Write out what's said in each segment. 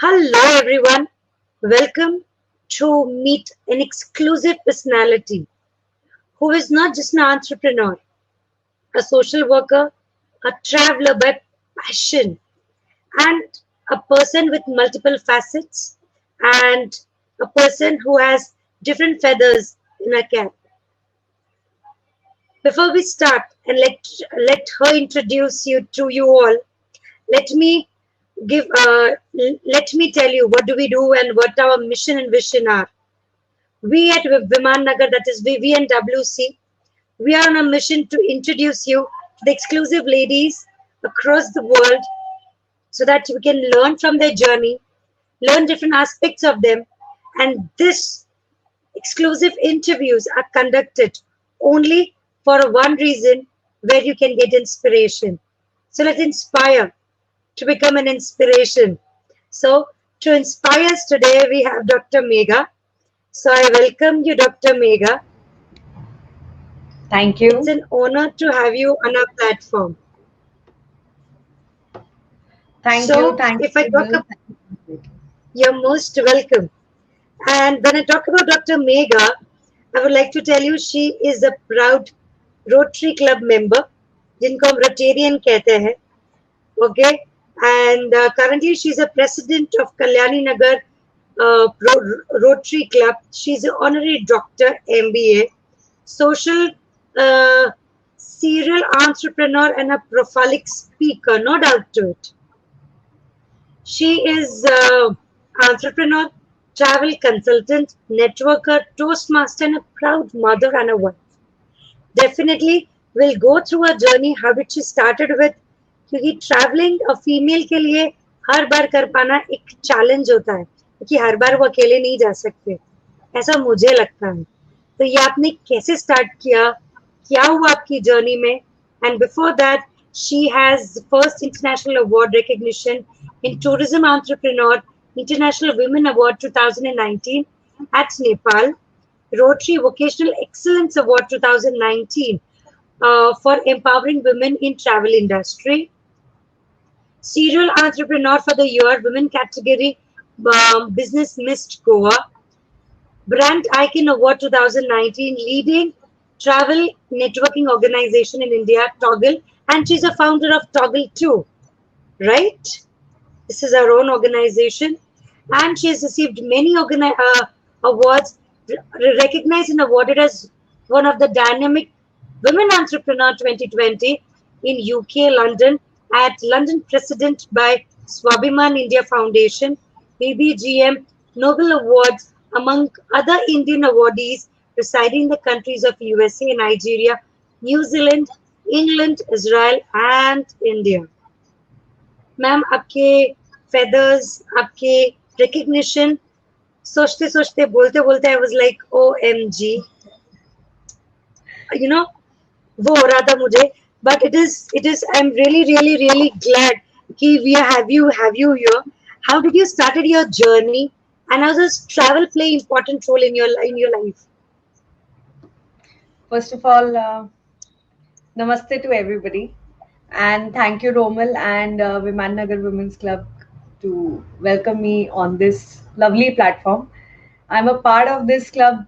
Hello, everyone. Welcome to meet an exclusive personality who is not just an entrepreneur, a social worker, a traveler by passion, and a person with multiple facets, and a person who has different feathers in her cap. Before we start and let her introduce you to you all, let me give let me tell you what do we do and what our mission and vision are. We at Viman Nagar, that is VVNWC, we are on a mission to introduce you to the exclusive ladies across the world so that we can learn from their journey, learn different aspects of them, and this exclusive interviews are conducted only for one reason where you can get inspiration. So let's inspire to become an inspiration. So to inspire us today, we have Dr. Megha. So I welcome you, Dr. Megha. Thank It's you. an honor to have you on our platform. Thank you. So, Thank if I you, talk Bill. about, you're most welcome. And when I talk about Dr. Megha, I would like to tell you she is a proud Rotary Club member, जिनको हम Rotarian कहते हैं, okay? And currently she's a president of Kalyani Nagar Rotary Club. She's an honorary doctor, MBA, social uh, serial entrepreneur, and a prolific speaker. No doubt to it. She is entrepreneur, travel consultant, networker, toastmaster, and a proud mother and a wife. Definitely, we'll go through a journey how it she started with. क्योंकि travelling female के लिए हर बार कर पाना एक challenge होता है क्योंकि हर बार वो अकेले नहीं जा सकते ऐसा मुझे लगता है तो ये आपने कैसे स्टार्ट किया क्या हुआ आपकी जर्नी में and before that she has first international award recognition in tourism entrepreneur international women award 2019 at Nepal, Rotary Vocational Excellence Award 2019 for empowering women in travel industry, Serial Entrepreneur for the Year Women category, Business Missed Goa, Brand Icon Award 2019, leading travel networking organization in India, Toggle, and she's a founder of Toggle too, right? This is her own organization, and she has received many awards, recognized and awarded as one of the dynamic women entrepreneur 2020 in UK, London, at London President by Swabhiman India Foundation, BBGM Nobel Awards, among other Indian awardees residing in the countries of USA, Nigeria, New Zealand, England, Israel, and India. Ma'am आपके feathers आपके recognition सोचते सोचते बोलते बोलते I was like O M G you know वो हो रहा था मुझे but it is I am really glad कि we have you here how did you started your journey and how does travel play important role in your life First of all, namaste to everybody. And thank you, Romal and Viman Nagar Women's Club, to welcome me on this lovely platform. I'm a part of this club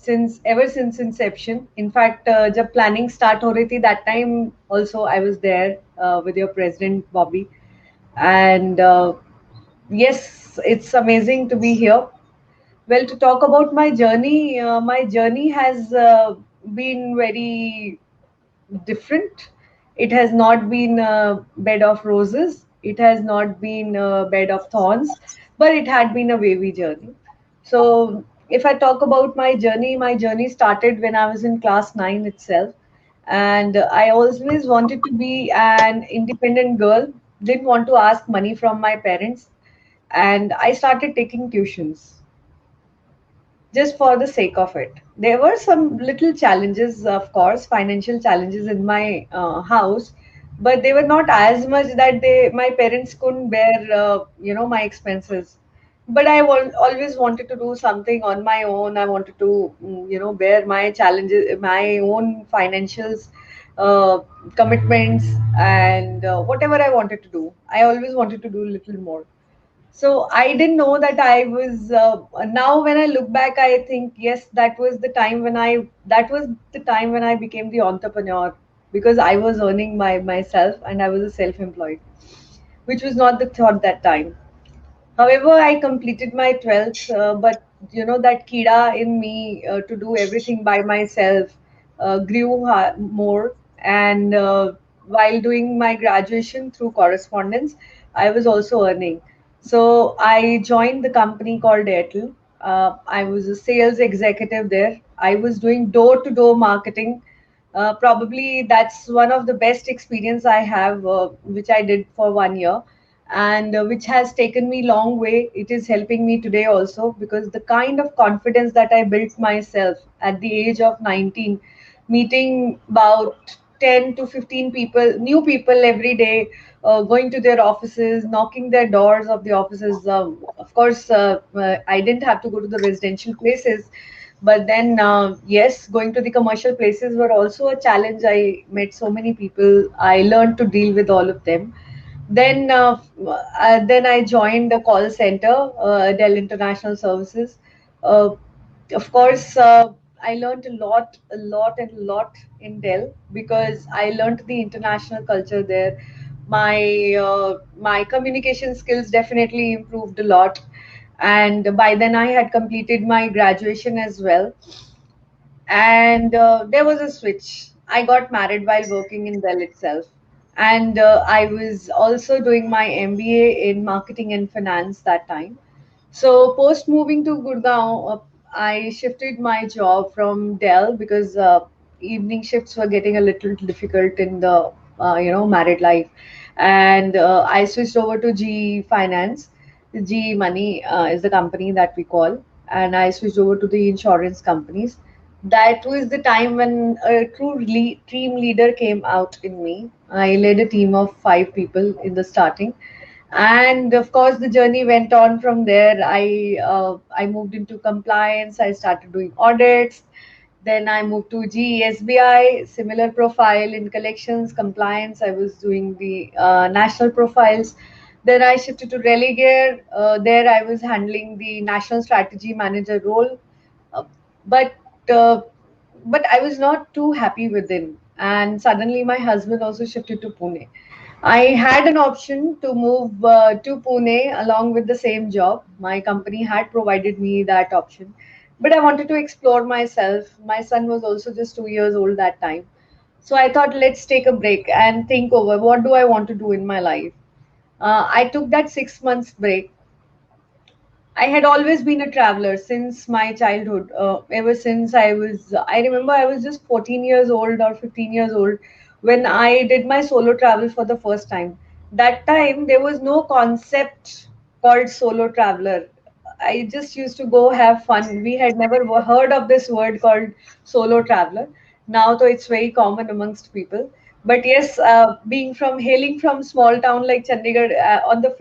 since ever since inception. In fact, जब planning start हो रही थी, that time also I was there with your president Bobby. And yes, it's amazing to be here. Well, to talk about my journey has been very different. It has not been a bed of roses. It has not been a bed of thorns, but it had been a wavy journey. So, if I talk about my journey started when I was in class 9 itself. And I always wanted to be an independent girl, didn't want to ask money from my parents. And I started taking tuitions just for the sake of it. There were some little challenges, of course, financial challenges in my house, but they were not as much that my parents couldn't bear, my expenses. But always wanted to do something on my own. I wanted to, bear my challenges, my own financials, uh, commitments, and whatever I wanted to do. I always wanted to do a little more. So I didn't know that I was now when I look back, I think yes, that was the time when I became the entrepreneur, because I was earning myself and I was a self-employed, which was not the thought that time. However, I completed my 12th, but that kida in me to do everything by myself grew more. And while doing my graduation through correspondence, I was also earning. So I joined the company called Airtel. I was a sales executive there. I was doing door to door marketing. Probably that's one of the best experience I have, which I did for 1 year, and which has taken me long way. It is helping me today also, because the kind of confidence that I built myself at the age of 19, meeting about 10 to 15 people, new people every day, going to their offices, knocking their doors of the offices. Of course, I didn't have to go to the residential places, but then yes, going to the commercial places were also a challenge. I met so many people, I learned to deal with all of them. Then I joined the call center, Dell International Services. Uh, of course, I learned a lot in Dell, because I learned the international culture there. My communication skills definitely improved a lot, and by then I had completed my graduation as well. And there was a switch. I got married while working in Dell itself, and I was also doing my MBA in marketing and finance that time. So post moving to Gurgaon, I shifted my job from Dell, because evening shifts were getting a little difficult in the married life, and I switched over to GE Finance. GE Money is the company that we call, and I switched over to the insurance companies. That was the time when a true team leader came out in me. I led a team of 5 people in the starting, and of course the journey went on from there. I moved into compliance. I started doing audits. Then I moved to GESBI, similar profile in collections compliance. I was doing the national profiles. Then I shifted to Religare. There I was handling the national strategy manager role. uh, but uh, but I was not too happy with him. And suddenly my husband also shifted to Pune. I had an option to move to Pune along with the same job. My company had provided me that option, but I wanted to explore myself. My son was also just 2 years old that time. So I thought, let's take a break and think over what do I want to do in my life. I took that 6 months break. I had always been a traveler since my childhood. Ever since I remember I was just 14 years old or 15 years old when I did my solo travel for the first time. That time there was no concept called solo traveler. I just used to go have fun. We had never heard of this word called solo traveler. Now, though, it's very common amongst people. But yes, hailing from small town like Chandigarh, on the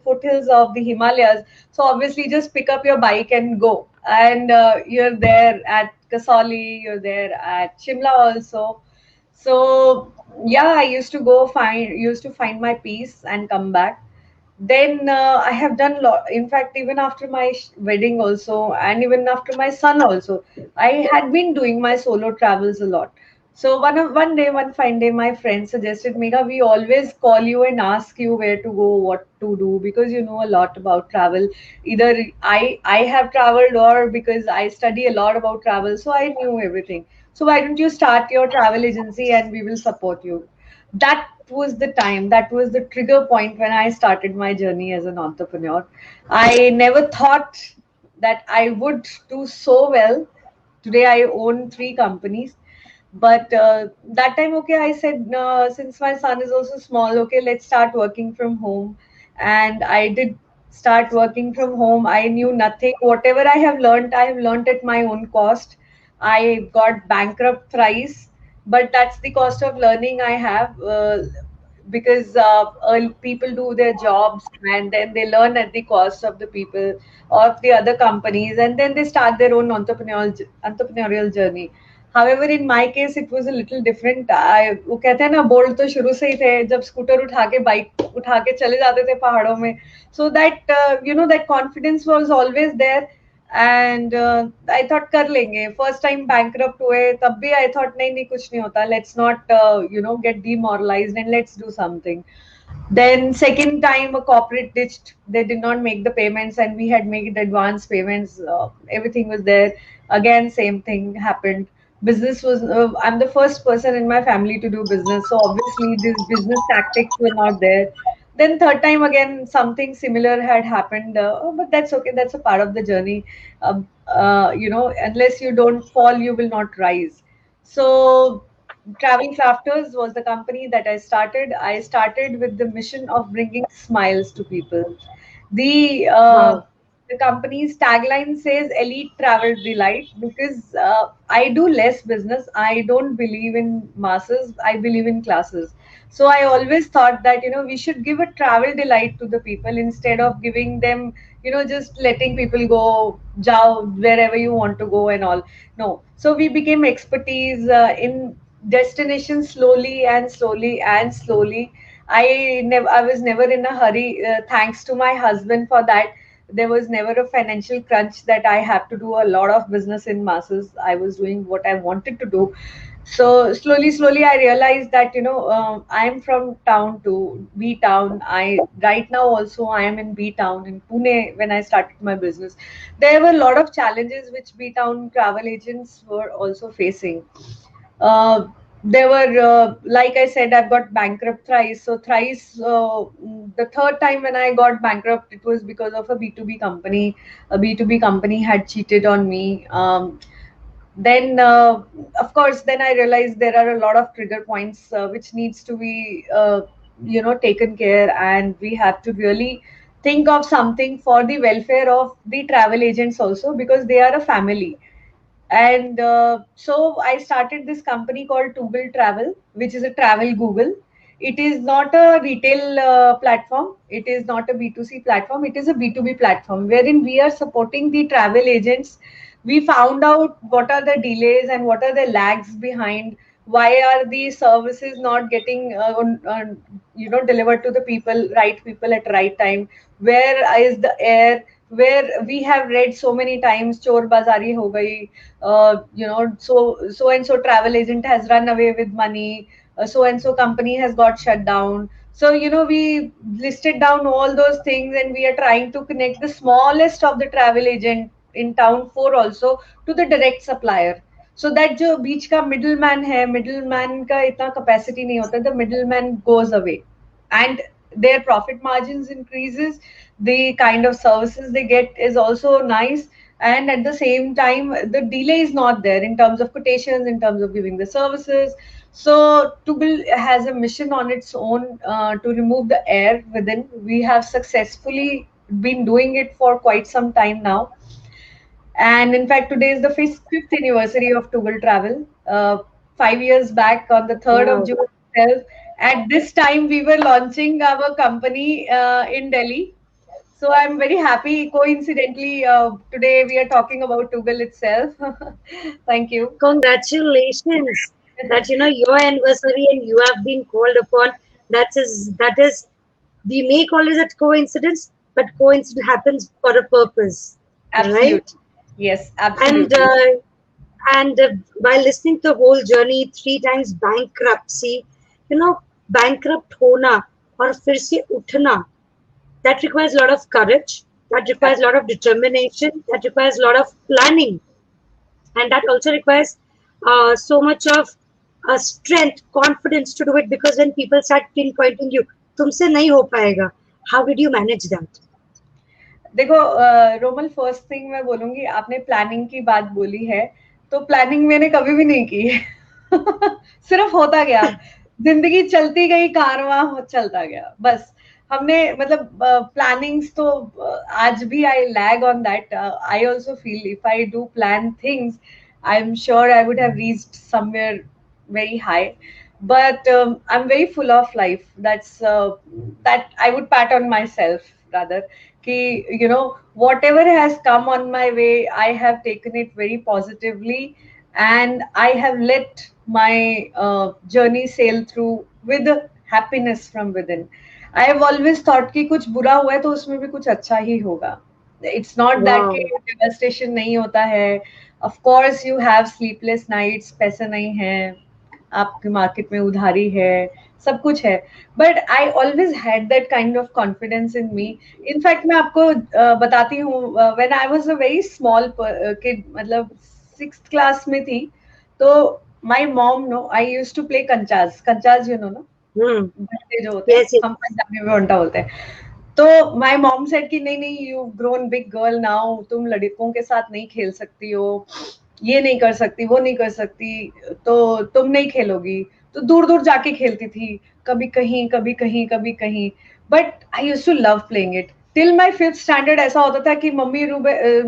foothills of the Himalayas, so obviously just pick up your bike and go. And you're there at Kasauli, you're there at Shimla also. So yeah, I used to find my peace and come back. Then I have done lot. In fact, even after my wedding also, and even after my son also, I had been doing my solo travels a lot. So one fine day, my friend suggested, Mega, we always call you and ask you where to go, what to do, because you know a lot about travel. Either I have traveled, or because I study a lot about travel, so I knew everything. So why don't you start your travel agency and we will support you? That was the time, that was the trigger point when I started my journey as an entrepreneur. I never thought that I would do so well. Today I own 3 companies, but that time, okay, I said, since my son is also small, okay, let's start working from home. And I did start working from home. I knew nothing. Whatever I have learned at my own cost. I got bankrupt thrice, but that's the cost of learning I have. Because people do their jobs and then they learn at the cost of the people of the other companies, and then they start their own entrepreneurial journey. However, in my case, it was a little different. वो कहते हैं ना, bold तो शुरू से ही थे, जब scooter उठा के बाइक उठा के चले जाते थे पहाड़ों में. So that that confidence was always there. And I thought कर लेंगे. First time bankrupt हुए, तब भी I thought नहीं नहीं कुछ नहीं होता. Let's not get demoralized and let's do something. Then second time a corporate ditched. They did not make the payments, and we had made advance payments. Everything was there. Again, same thing happened. Business was. I'm the first person in my family to do business, so obviously these business tactics were not there. Then third time again, something similar had happened. But that's okay. That's a part of the journey. Unless you don't fall, you will not rise. So Travel Crafters was the company that I started. I started with the mission of bringing smiles to people. The uh, Wow. the company's tagline says "Elite Travel Delight" because I do less business. I don't believe in masses. I believe in classes. So I always thought that we should give a travel delight to the people instead of giving them just letting people go, jao wherever you want to go and all. No. So we became expertise in destination slowly and slowly and slowly. I was never in a hurry. Thanks to my husband for that. There was never a financial crunch that I have to do a lot of business in masses. I was doing what I wanted to do. So slowly, I realized that I'm from town to B town. I right now also I am in B town in Pune when I started my business. There were a lot of challenges which B town travel agents were also facing. Uh, there were, like I said, I've got bankrupt thrice. So thrice, the third time when I got bankrupt, it was because of a B2B company. A B2B company had cheated on me. Then, of course, then I realized there are a lot of trigger points which needs to be, taken care, and we have to really think of something for the welfare of the travel agents also because they are a family. And so I started this company called Toogle Travel, which is a travel Google. It is not a retail platform. It is not a B2C platform. It is a B2B platform wherein we are supporting the travel agents. We found out what are the delays and what are the lags behind. Why are the services not getting delivered to the right people at right time? Where is the air? Where we have read so many times, chor bazari ho gayi, so and so travel agent has run away with money, so and so company has got shut down. So we listed down all those things, and we are trying to connect the smallest of the travel agent in town for also to the direct supplier, so that जो बीच का middleman है, middleman का इतना capacity नहीं होता, the middleman goes away, and their profit margins increases. The kind of services they get is also nice, and at the same time the delay is not there in terms of quotations, in terms of giving the services. So Toogle has a mission on its own to remove the air within. We have successfully been doing it for quite some time now, and in fact today is the fifth anniversary of Toogle Travel. 5 years back on the 3rd of Wow. June itself, at this time we were launching our company in Delhi. So I'm very happy. Coincidentally, today we are talking about Toogle itself. Thank you. Congratulations that your anniversary and you have been called upon. That is we may call it a coincidence, but coincidence happens for a purpose, right? Absolutely. Yes, And absolutely. while listening to the whole journey, three times bankruptcy, bankrupt hona or फिर से उठना, that requires a lot of courage, that requires a lot of determination, that requires a lot of planning, and that also requires so much of strength, confidence to do it, because when people start pinpointing you, तुमसे नहीं हो पाएगा, how did you manage that? देखो रोमल, first thing मैं बोलूंगी, आपने planning की बात बोली है, तो प्लानिंग मैंने कभी भी नहीं की है। सिर्फ होता गया, जिंदगी चलती गई, कारवां चलता गया, बस। हमने मतलब प्लानिंग्स तो आज भी I lag on that. I also feel if I do plan things, I am sure I would have reached somewhere very high. But I'm very full of life. That I would pat on myself rather. Ki, whatever has come on my way, I have taken it very positively. and I have let my journey sail through with happiness from within. I have always thought कि कुछ बुरा हुआ है तो उसमें भी कुछ अच्छा ही होगा. It's not that कि Wow. devastation नहीं होता है. Of course you have sleepless nights, पैसे नहीं है, आपके मार्केट में उधारी है, सब कुछ है. But I always had that kind of confidence in me. In fact मैं आपको बताती हूँ, when I was a very small kid, मतलब 6th क्लास में थी, तो my mom, no, I used to play कंचाज you know ना, Hmm. भट्टे जो होते हैं, Yes, yes. हम पंजाबी में भंटा बोलते हैं. तो माय मॉम सेड कि नहीं नहीं, you grown big girl now, तुम लड़कों के साथ नहीं खेल सकती हो, ये नहीं कर सकती, वो नहीं कर सकती, तो तुम नहीं खेलोगी. तो दूर दूर जाके खेलती थी, कभी कहीं कभी कहीं कभी कहीं. But I use to love playing it. Till my 5th standard ऐसा होता था कि मम्मी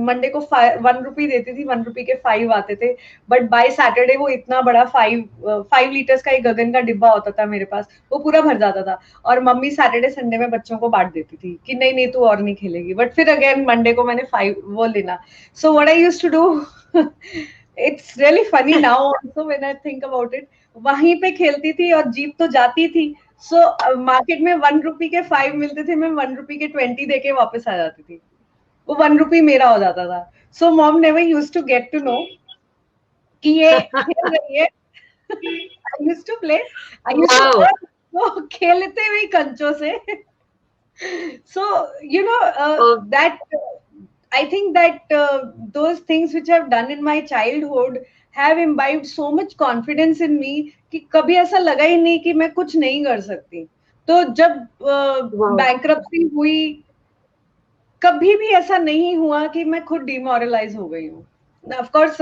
मंडे को 1 रुपी देती थी, 1 रुपी के 5 आते थे. बट बाय सैटरडे वो इतना बड़ा 5 लीटर्स का एक गगन का डिब्बा होता था मेरे पास, वो पूरा भर जाता था. और मम्मी सैटरडे संडे में बच्चों को बांट देती थी कि नहीं नहीं तू और नहीं खेलेगी. बट फिर अगेन मंडे को मैंने 5 वो लेना. So what I used to do, it's really funny now also when I think about it. वहीं पे खेलती थी और जीत तो जाती थी. सो मार्केट में 1 रुपी के 5 मिलते थे, मैं 1 रुपी के 20 देके वापस आ जाती थी. वो 1 रुपी मेरा हो जाता था. So mom never use to get to know कि ये खेल रही है. I use to play, I use to Wow. वो खेलते हुए कंचों से. So you know, Oh, that I think that those things which I've done in my childhood have imbibed so much confidence in me कि कभी ऐसा लगा ही नहीं कि मैं कुछ नहीं कर सकती. तो जब wow. बैंक्रप्सी हुई, कभी भी ऐसा नहीं हुआ कि मैं खुद डिमोरलाइज हो गई हूँ. ऑफ कोर्स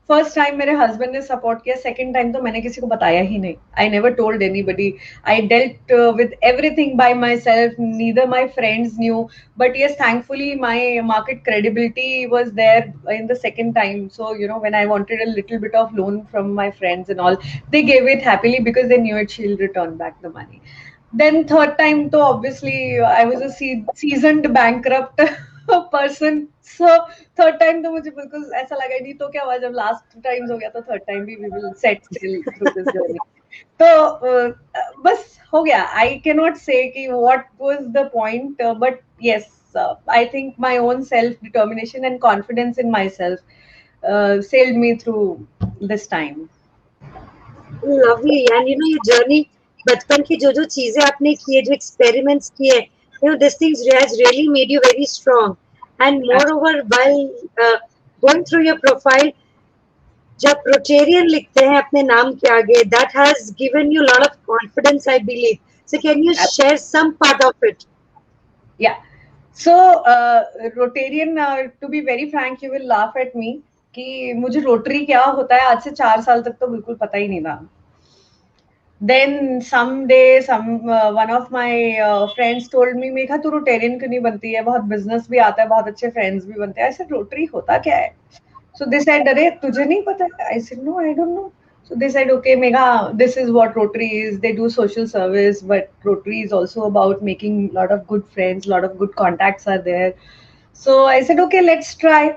फर्स्ट टाइम मेरे हस्बैंड ने सपोर्ट किया, सेकंड टाइम तो मैंने किसी को बताया ही नहीं. I never told anybody. I dealt with everything by my self, neither my friends new. But yes, thankfully my market credibility was there in the second time. So you know, when I wanted a little bit of loan from my friends and all, they gave it happily because they knew it, she'll return back the money. Then third time तो obviously I was a seasoned bankrupt person. So third time तो मुझे बिल्कुल ऐसा लगा ही नहीं. तो क्या हुआ, जब last times हो गया तो third time भी we will set sail through this journey. तो बस हो गया. I cannot say कि what was the point, but yes, I think my own self determination and confidence in myself sailed me through this time. Lovely. And you know, your journey, बचपन की जो चीजें आपने की है, जो experiments किए, you know, this things has really made you very strong. And moreover, while uh, going through your profile, जब Rotarian लिखते हैं अपने नाम के आगे, that has given you a lot of confidence, I believe. So can you share some part of it? Yeah. So Rotarian, to be very frank, you will laugh at me कि मुझे rotary क्या होता है आज से 4 साल तक तो बिल्कुल पता ही नहीं था. Then someday one of my friends told me, Megha तू रोटेरियन क्यों नहीं बनती है, बहुत बिजनेस भी आता है, बहुत अच्छे फ्रेंड्स भी बनते हैं. I said रोटरी होता क्या है? So they said, अरे तुझे नहीं पता है? I said no, I don't know. So they said, okay, Megha, this is what Rotary is. They do social service, but Rotary is also about making a lot of good friends, a lot of good contacts are there. So I said, okay, let's try.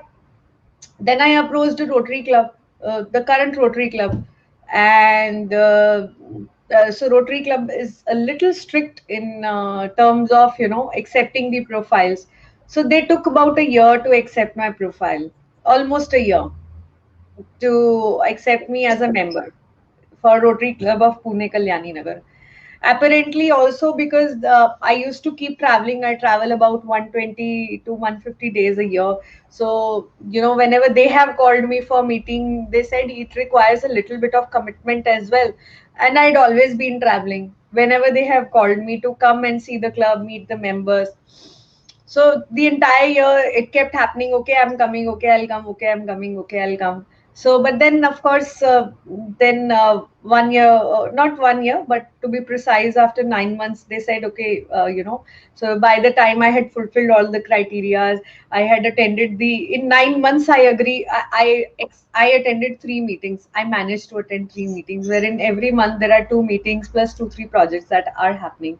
Then I approached a Rotary Club, the current Rotary Club, and so Rotary Club is a little strict in terms of accepting the profiles. So they took about a year to accept my profile, almost a year to accept me as a member for Rotary Club of Pune Kalyani Nagar. Apparently, also because I used to keep traveling. I travel about 120 to 150 days a year. So, whenever they have called me for meeting, they said it requires a little bit of commitment as well. And I'd always been traveling. Whenever they have called me to come and see the club, meet the members. So the entire year it kept happening. Okay, I'm coming. Okay, I'll come. Okay, I'm coming. Okay, I'll come. So, but then of course, then 1 year, not 1 year, but to be precise, after 9 months, they said, okay, So by the time I had fulfilled all the criteria, I had attended in 9 months. I agree. I attended 3 meetings. I managed to attend 3 meetings, wherein every month there are 2 meetings plus 3 projects that are happening.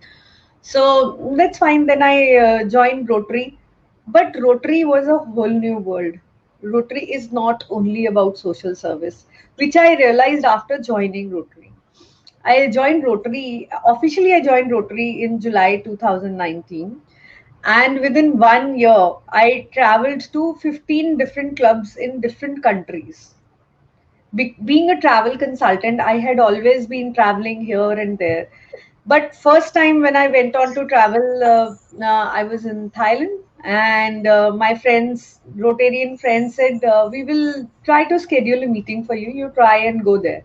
So that's fine. Then I joined Rotary, but Rotary was a whole new world. Rotary is not only about social service, which I realized after joining Rotary. I joined Rotary, officially, I joined Rotary in July 2019. And within 1 year, I traveled to 15 different clubs in different countries. Being a travel consultant, I had always been traveling here and there. But first time when I went on to travel, I was in Thailand, and my friends, Rotarian friends, said, "We will try to schedule a meeting for you. You try and go there."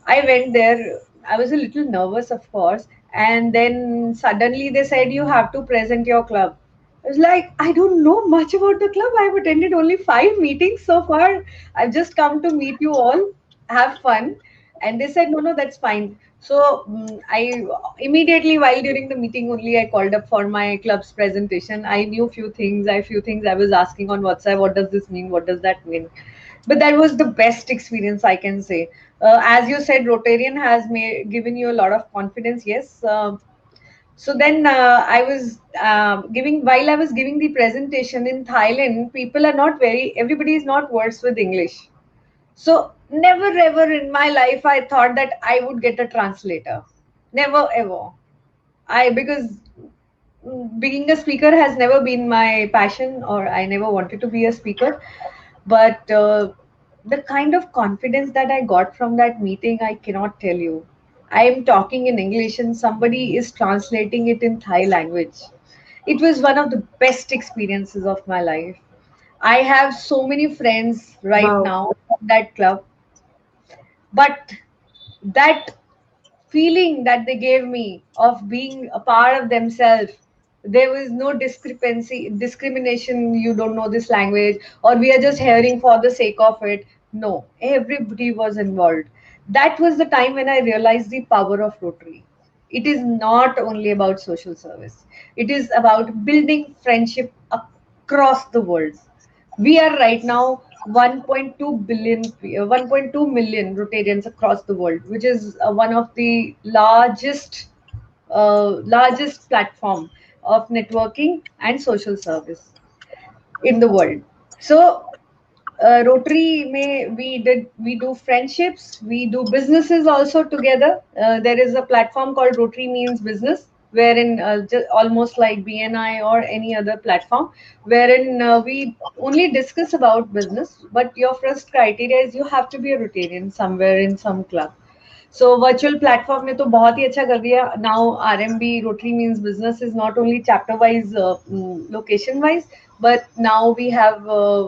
I went there. I was a little nervous, of course. And then suddenly they said, "You have to present your club." I was like, "I don't know much about the club. I've attended only 5 meetings so far. I've just come to meet you all, have fun." And they said, "No, no, that's fine." So I immediately, while during the meeting only, I called up for my club's presentation. I knew few things I was asking on WhatsApp. What does this mean? What does that mean? But that was the best experience, I can say. As you said, Rotarian has given you a lot of confidence. Yes. So then I was giving while I was giving the presentation in Thailand. People are not very. Everybody is not versed with English. So never ever in my life I thought that I would get a translator. Never ever. I because being a speaker has never been my passion, or I never wanted to be a speaker. But the kind of confidence that I got from that meeting, I cannot tell you. I am talking in English and somebody is translating it in Thai language. It was one of the best experiences of my life. I have so many friends right Wow. now from that club, but that feeling that they gave me of being a part of themselves, there was no discrimination. You don't know this language, or we are just hearing for the sake of it. No, everybody was involved. That was the time when I realized the power of Rotary. It is not only about social service, it is about building friendship across the world. We are right now 1.2 billion, 1.2 million Rotarians across the world, which is one of the largest platform of networking and social service in the world. So Rotary may we do friendships, we do businesses also together. There is a platform called Rotary Means Business, wherein almost like BNI or any other platform, wherein we only discuss about business. But your first criteria is you have to be a Rotarian somewhere in some club. So virtual platform ने तो बहुत ही अच्छा कर दिया. Now RMB Rotary Means Business is not only chapter wise, location wise, but now we have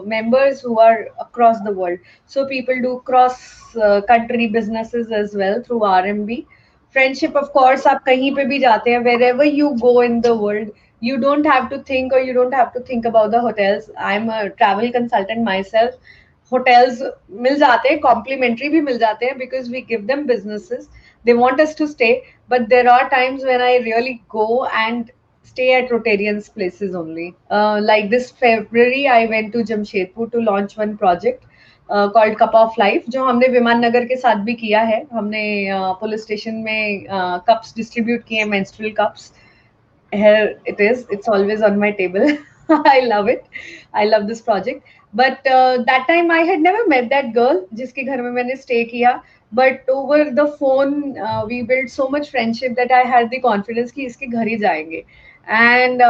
members who are across the world. So people do cross country businesses as well through RMB. Friendship, of course, आप कहीं पे भी जाते हैं, wherever you go in the world, you don't have to think, or you don't have to think about the hotels. I'm a travel consultant myself. Hotels मिल जाते हैं, complimentary भी मिल जाते हैं, because we give them businesses. They want us to stay, but there are times when I really go and stay at Rotarians places only. Like this February, I went to Jamshedpur to launch one project called Cup of Life, जो हमने विमान नगर के साथ भी किया है. हमने police station में कप्स डिस्ट्रीब्यूट किए, menstrual cups. Here it is, it's always on my table. I love it. I love this project. But that time I had never met that girl जिसके घर में मैंने stay किया. But over the phone, we built so much friendship that I had the confidence कि इसके घर ही जाएंगे. And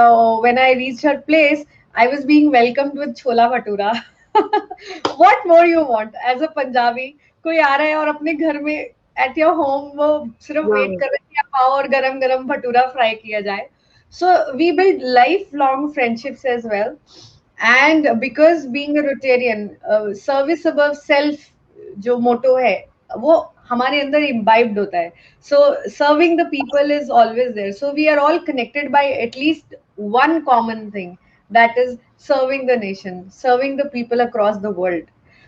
when I reached her place, I was being welcomed with chhola bhatura. What more you want as a Punjabi? कोई आ रहा है और अपने घर में at your home वो सिर्फ वेट Wow. कर रहे हैं कि आप आओ और गरम गरम भटूरा फ्राई किया जाए. So we build lifelong friendships as well. And because being a Rotarian, service above self जो motto है, वो हमारे अंदर imbibed होता है. So serving the people is always there. So we are all connected by at least one common thing, that is serving the nation, serving the people across the world.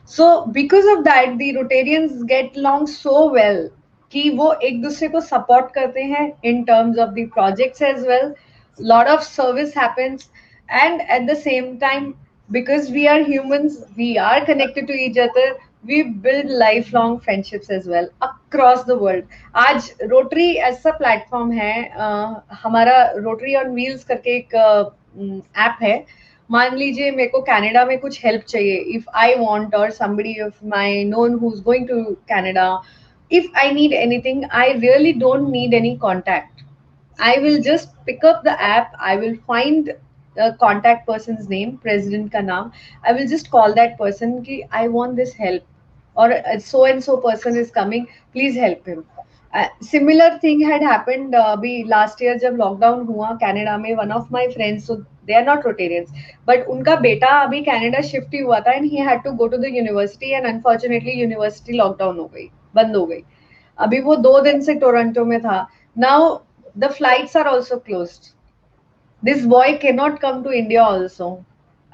So because of that, the Rotarians get along so well कि वो एक दूसरे को support करते हैं in terms of the projects as well. Lot of service happens, and at the same time, because we are humans, we are connected to each other. We build lifelong friendships as well across the world. आज Rotary ऐसा platform है, हमारा Rotary on Wheels करके एक app है. मान लीजिए मेरे को कनाडा में कुछ हेल्प चाहिए, इफ आई वांट और somebody of my known who's going to Canada, if I need anything, I really don't need any contact. I will just pick up the app, I will find the contact person's name, president ka naam, I will just call that person ki I want this help, or so and so person is coming, please help him. Similar thing had happened अभी last year जब lockdown हुआ Canada में, one of my friends, so they are not Rotarians, but उनका बेटा अभी Canada shift ही हुआ था and he had to go to the university, and unfortunately university lockdown हो गई, बंद हो गई। अभी वो 2 दिन से टोरंटो में था। Now the flights are also closed, this boy can not come to India also.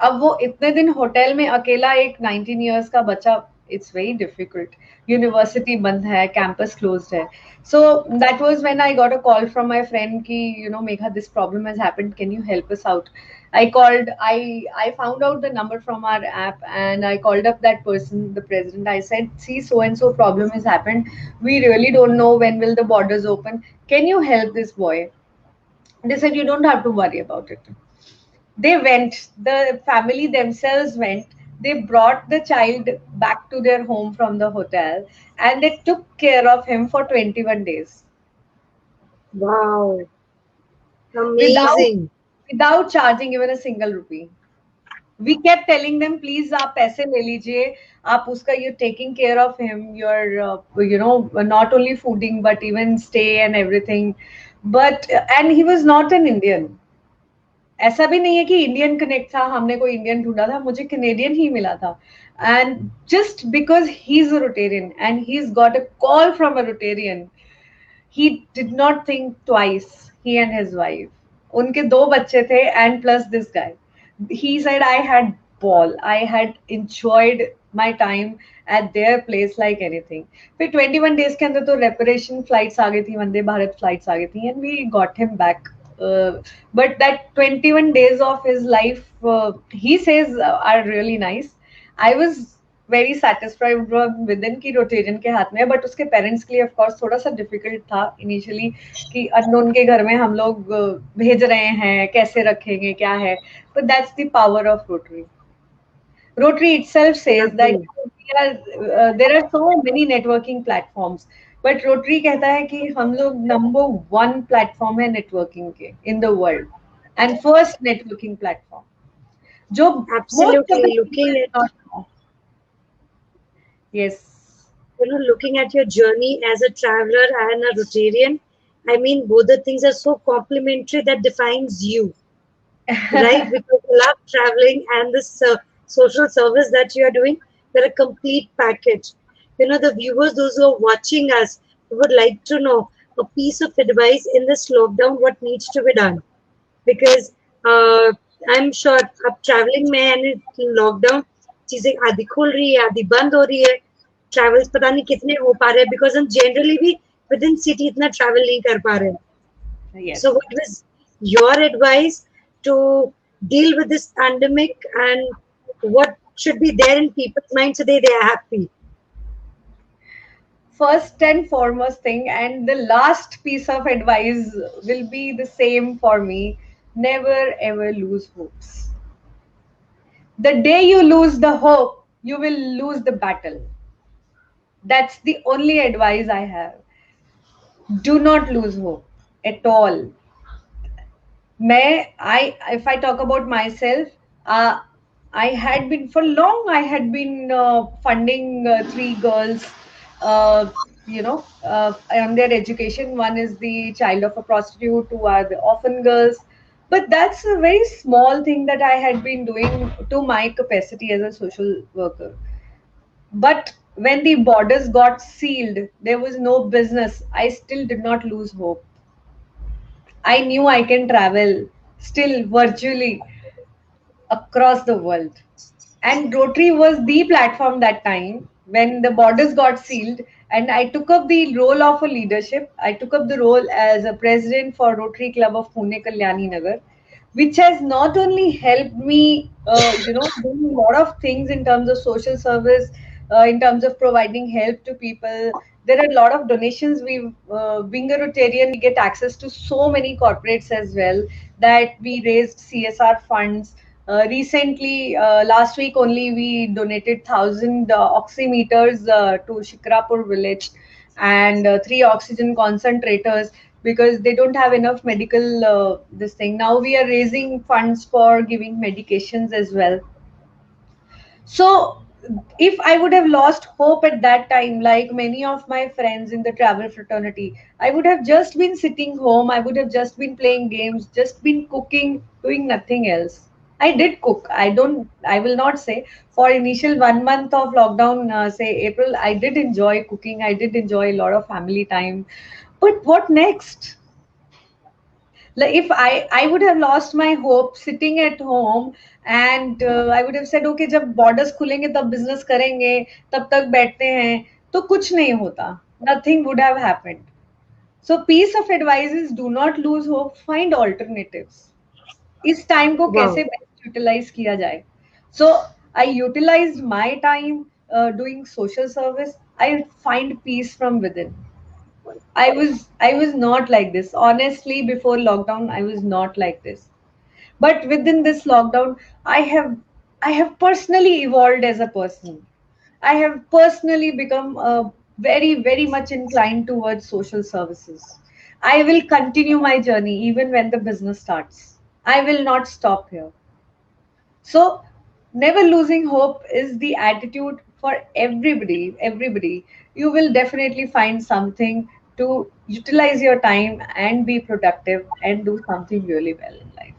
अब वो इतने दिन होटल में अकेला, एक 19 ईयर्स का बच्चा, इट्स वेरी डिफिकल्ट, यूनिवर्सिटी बंद है, कैंपस क्लोज्ड है। So that was when I got a call from my friend ki, you know, Megha, this problem has happened, can you help us out? I called, I found out the number from our app and I called up that person, the president. I said, see, so and so problem has happened, we really don't know when will the borders open, can you help this boy? They said, you don't have to worry about it. They went, the family themselves went, they brought the child back to their home from the hotel and they took care of him for 21 days Wow, without amazing. without charging even a single rupee. We kept telling them, please आप पैसे ले लीजिए, आप उसका, you're taking care of him, you're you know, not only fooding but even stay and everything. But and he was not an Indian. ऐसा भी नहीं है कि इंडियन कनेक्ट था, हमने कोई इंडियन ढूंढा था, मुझे कैनेडियन ही मिला था। And just because he is a Rotarian and he is got a call from a Rotarian, he did not think twice, he and his wife, उनके 2 बच्चे थे and plus this guy, he said I had ball, I had enjoyed my time at their place like anything. फिर 21 days के अंदर तो reparation flights आ गई थी, Vande Bharat flights आ गई थी and we got him back. But that 21 days of his life, he says, are really nice. I was very satisfied with in की Rotarian के हाथ में, बट उसके पेरेंट्स के लिए ऑफ कोर्स थोड़ा सा डिफिकल्ट था इनिशियली कि अननोन के घर में हम लोग भेज रहे हैं, कैसे रखेंगे, क्या है, but that's the power of rotary. Rotary itself says that there are so many networking platforms, but Rotary कहता है कि हम लोग नंबर 1 प्लेटफॉर्म है नेटवर्किंग के in the world, and first networking platform जो most of the Absolutely. people Looking do at, not know. Yes. looking at your journey as a traveler and a Rotarian, I mean, both the things are so complementary that defines you, right? Because you love traveling and this social service that you are doing, they're a complete package. The viewers, those who are watching us, would like to know a piece of advice in this lockdown, what needs to be done. Because I'm sure अब traveling में यानी lockdown चीजें आधी खुल रही है, आधी बंद हो रही है, ट्रैवल्स पता नहीं कितने हो पा रहे हैं, बिकॉज हम जनरली भी विद इन सिटी इतना ट्रैवल नहीं कर पा रहे हैं. Yes. So what was your advice to deal with this pandemic and what should be there in people's minds so they are happy? First and foremost thing, and the last piece of advice will be the same for me: never ever lose hopes. The day you lose the hope, you will lose the battle. That's the only advice I have. Do not lose hope at all. If I talk about myself, I had been for long. I had been funding 3 girls, on their education. One is the child of a prostitute, 2 are the orphan girls. But that's a very small thing that I had been doing to my capacity as a social worker. But when the borders got sealed, there was no business. I still did not lose hope. I knew I can travel still virtually across the world. And Rotary was the platform that time when the borders got sealed. And I took up the role of a leadership. I took up the role as a president for Rotary Club of Pune Kalyani Nagar, which has not only helped me, do a lot of things in terms of social service, in terms of providing help to people. There are a lot of donations. Being a Rotarian, get access to so many corporates as well, that we raised CSR funds. Recently, last week only, we donated 1,000 oximeters to Shikrapur village and 3 oxygen concentrators because they don't have enough medical this thing. Now we are raising funds for giving medications as well. So, if I would have lost hope at that time, like many of my friends in the travel fraternity, I would have just been sitting home. I would have just been playing games, just been cooking, doing nothing else. I did cook. I will not say for initial 1 month of lockdown, say April, I did enjoy cooking. I did enjoy a lot of family time. But what next? Like if I would have lost my hope sitting at home and I would have said okay जब borders खुलेंगे तब business करेंगे तब तक बैठते हैं तो कुछ नहीं होता, nothing would have happened. So piece of advice is do not lose hope, find alternatives. इस time को Wow. कैसे best utilize किया जाए. So I utilized my time doing social service. I find peace from within. I was not like this. Honestly, before lockdown, I was not like this. But within this lockdown, I have I have personally evolved as a person. I have personally become very, very much inclined towards social services. I will continue my journey even when the business starts. I will not stop here. So, never losing hope is the attitude for everybody. Everybody, you will definitely find something to utilize your time and be productive and do something really well in life.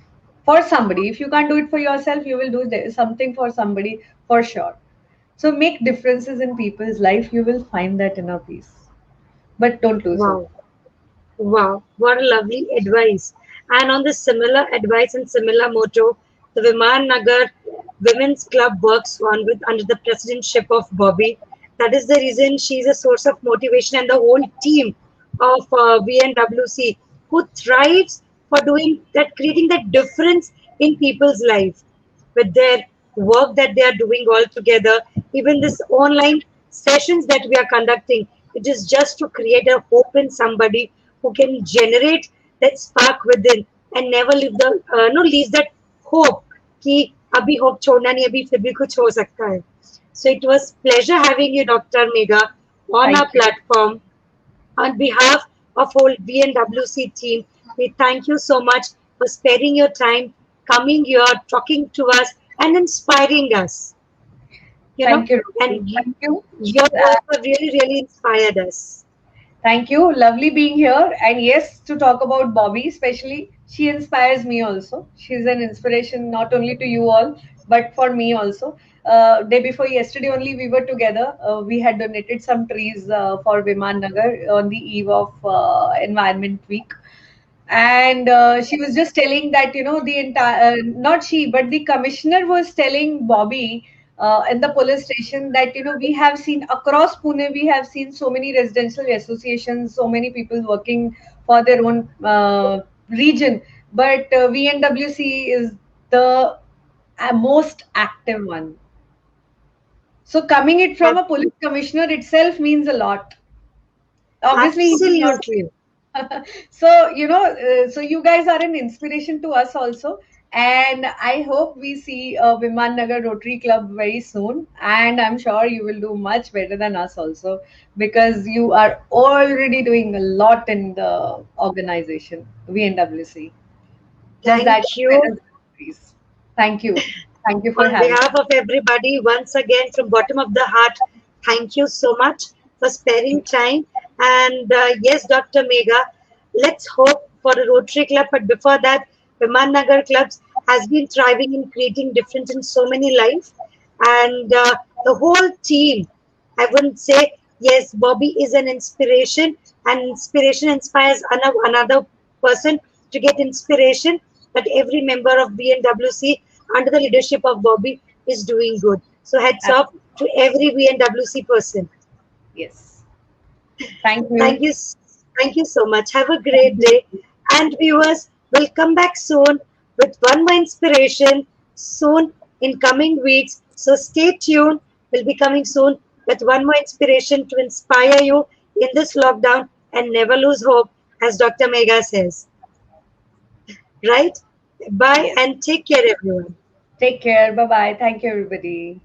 For somebody, if you can't do it for yourself, you will do something for somebody for sure. So, make differences in people's life. You will find that inner peace. But don't lose hope. Wow. Wow, what a lovely advice. And on this similar advice and similar motto, the Viman Nagar Women's Club works on with under the presidentship of Bobby. That is the reason she's a source of motivation and the whole team of VNWC who thrives for doing that, creating that difference in people's life with their work that they are doing all together. Even this online sessions that we are conducting, it is just to create a hope in somebody who can generate that spark within and never leave the no leave that hope कि अभी hope छोड़ना नहीं अभी फिर भी कुछ हो सकता है. So it was pleasure having you, Dr. Megha, on our Thank you. platform. On behalf of whole VNWC team, we thank you so much for sparing your time, coming here, talking to us, and inspiring us. You know, Thank you. and Thank you. your work have really, really inspired us. Thank you. Lovely being here. And yes, to talk about Bobby, especially, she inspires me also. She's an inspiration not only to you all, but for me also. Day before yesterday only, we were together. We had donated some trees for Viman Nagar on the eve of Environment Week. And she was just telling that, the entire, not she, but the commissioner was telling Bobby in the police station that we have seen across Pune, we have seen so many residential associations, so many people working for their own region, but VNWC is the most active one. So coming it from a police commissioner itself means a lot. Obviously, he will not. Absolutely. So so you guys are an inspiration to us also, and I hope we see Viman Nagar Rotary Club very soon, and I'm sure you will do much better than us also because you are already doing a lot in the organization VNWC. Just that Thank you. please. Thank you for On having behalf of everybody, once again, from bottom of the heart, thank you so much for sparing time. And yes, Dr. Megha, let's hope for a Rotary Club. But before that, Viman Nagar Clubs has been thriving in creating difference in so many lives. And the whole team, I wouldn't say, yes, Bobby is an inspiration, and inspiration inspires another person to get inspiration. But every member of BNWC under the leadership of Bobby is doing good. So heads us. off to every VNWC person. Yes. Thank Thank you. you. Thank you so much. Have a great day. And viewers, will come back soon with one more inspiration soon in coming weeks. So stay tuned. We'll be coming soon with one more inspiration to inspire you in this lockdown and never lose hope, as Dr. Megha says. Right? Bye Yes. and take care, everyone. Take care. Bye bye. Thank you, everybody.